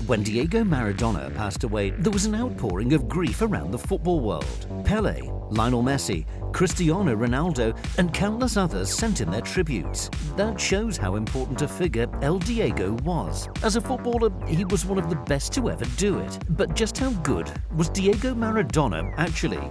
When Diego Maradona passed away, there was an outpouring of grief around the football world. Pele, Lionel Messi, Cristiano Ronaldo, and countless others sent in their tributes. That shows how important a figure El Diego was. As a footballer, he was one of the best to ever do it. But just how good was Diego Maradona actually?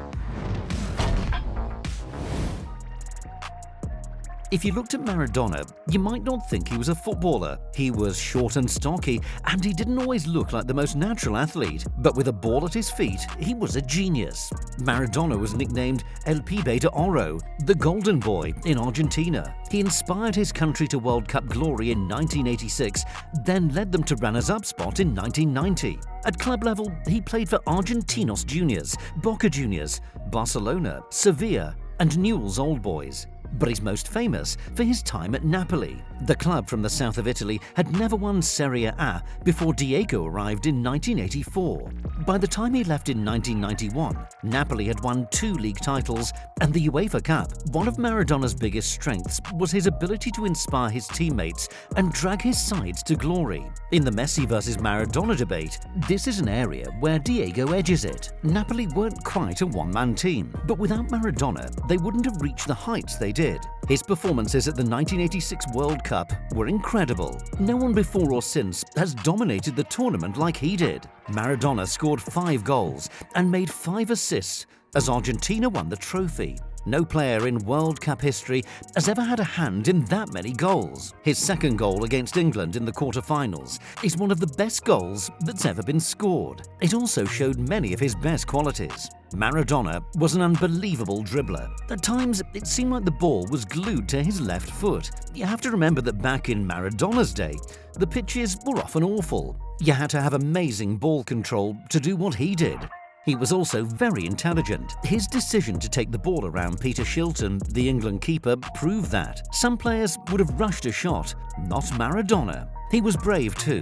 If you looked at Maradona, you might not think he was a footballer. He was short and stocky, and he didn't always look like the most natural athlete. But with a ball at his feet, he was a genius. Maradona was nicknamed El Pibe de Oro, the Golden Boy, in Argentina. He inspired his country to World Cup glory in 1986, then led them to runners-up spot in 1990. At club level, he played for Argentinos Juniors, Boca Juniors, Barcelona, Sevilla, and Newell's Old Boys. But he's most famous for his time at Napoli. The club from the south of Italy had never won Serie A before Diego arrived in 1984. By the time he left in 1991, Napoli had won 2 league titles and the UEFA Cup. One of Maradona's biggest strengths was his ability to inspire his teammates and drag his sides to glory. In the Messi versus Maradona debate, this is an area where Diego edges it. Napoli weren't quite a one-man team, but without Maradona, they wouldn't have reached the heights they did. His performances at the 1986 World Cup were incredible. No one before or since has dominated the tournament like he did. Maradona scored 5 goals and made 5 assists as Argentina won the trophy. No player in World Cup history has ever had a hand in that many goals. His second goal against England in the quarter-finals is one of the best goals that's ever been scored. It also showed many of his best qualities. Maradona was an unbelievable dribbler. At times, it seemed like the ball was glued to his left foot. You have to remember that back in Maradona's day, the pitches were often awful. You had to have amazing ball control to do what he did. He was also very intelligent. His decision to take the ball around Peter Shilton, the England keeper, proved that. Some players would have rushed a shot, not Maradona. He was brave too.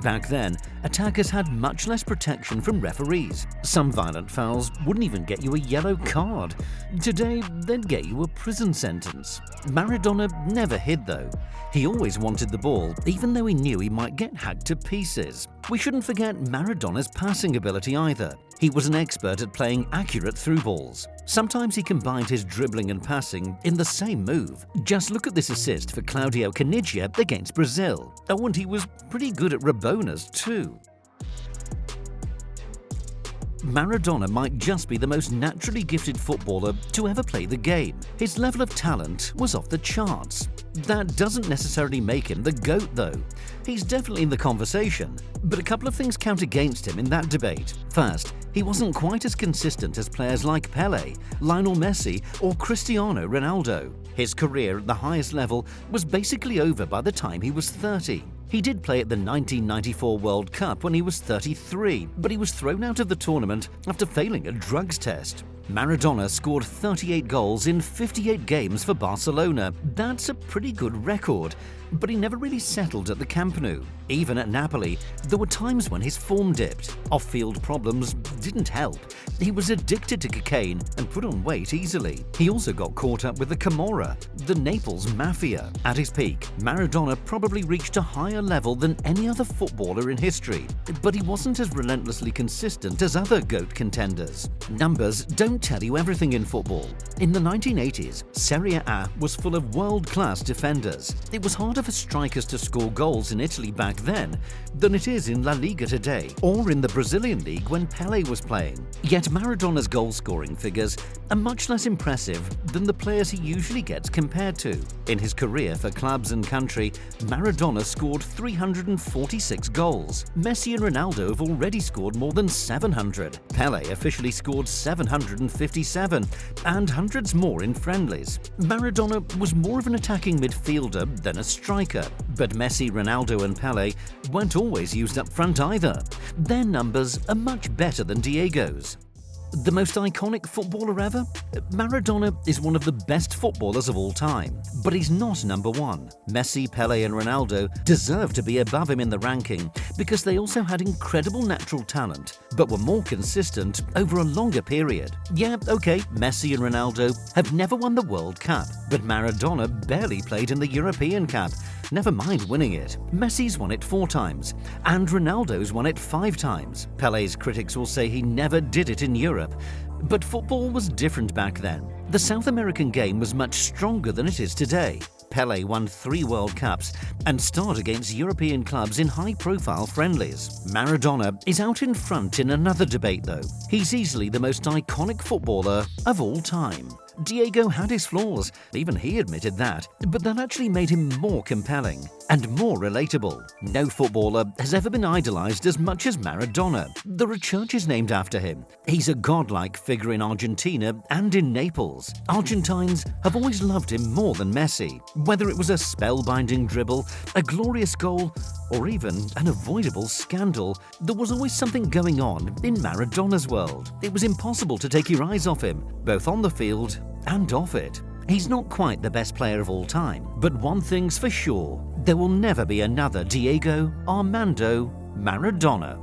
Back then, attackers had much less protection from referees. Some violent fouls wouldn't even get you a yellow card. Today, they'd get you a prison sentence. Maradona never hid though. He always wanted the ball, even though he knew he might get hacked to pieces. We shouldn't forget Maradona's passing ability either. He was an expert at playing accurate through balls. Sometimes he combined his dribbling and passing in the same move. Just look at this assist for Claudio Caniggia against Brazil. Oh, and he was pretty good at Rabonas too. Maradona might just be the most naturally gifted footballer to ever play the game. His level of talent was off the charts. That doesn't necessarily make him the GOAT though. He's definitely in the conversation, but a couple of things count against him in that debate. First, he wasn't quite as consistent as players like Pele, Lionel Messi, or Cristiano Ronaldo. His career at the highest level was basically over by the time he was 30. He did play at the 1994 World Cup when he was 33, but he was thrown out of the tournament after failing a drugs test. Maradona scored 38 goals in 58 games for Barcelona. That's a pretty good record, but he never really settled at the Camp Nou. Even at Napoli, there were times when his form dipped. Off-field problems didn't help. He was addicted to cocaine and put on weight easily. He also got caught up with the Camorra, the Naples Mafia. At his peak, Maradona probably reached a higher level than any other footballer in history, but he wasn't as relentlessly consistent as other GOAT contenders. Numbers don't tell you everything in football. In the 1980s, Serie A was full of world-class defenders. It was harder for strikers to score goals in Italy back then than it is in La Liga today, or in the Brazilian league when Pele was playing. Yet Maradona's goal-scoring figures are much less impressive than the players he usually gets compared to. In his career for clubs and country, Maradona scored 346 goals. Messi and Ronaldo have already scored more than 700. Pele officially scored 757, and hundreds more in friendlies. Maradona was more of an attacking midfielder than a striker, but Messi, Ronaldo and Pele weren't always used up front either. Their numbers are much better than Diego's. The most iconic footballer ever? Maradona is one of the best footballers of all time, but he's not number one. Messi, Pele and Ronaldo deserve to be above him in the ranking because they also had incredible natural talent, but were more consistent over a longer period. Yeah, okay, Messi and Ronaldo have never won the World Cup, but Maradona barely played in the European Cup. never mind winning it. Messi's won it 4 times, and Ronaldo's won it 5 times. Pele's critics will say he never did it in Europe. But football was different back then. The South American game was much stronger than it is today. Pele won 3 World Cups and starred against European clubs in high-profile friendlies. Maradona is out in front in another debate though. He's easily the most iconic footballer of all time. Diego had his flaws, even he admitted that, but that actually made him more compelling and more relatable. No footballer has ever been idolized as much as Maradona. There are churches named after him. He's a godlike figure in Argentina and in Naples. Argentines have always loved him more than Messi. Whether it was a spellbinding dribble, a glorious goal, or even an avoidable scandal, there was always something going on in Maradona's world. It was impossible to take your eyes off him, both on the field and off it. He's not quite the best player of all time, but one thing's for sure, there will never be another Diego Armando Maradona.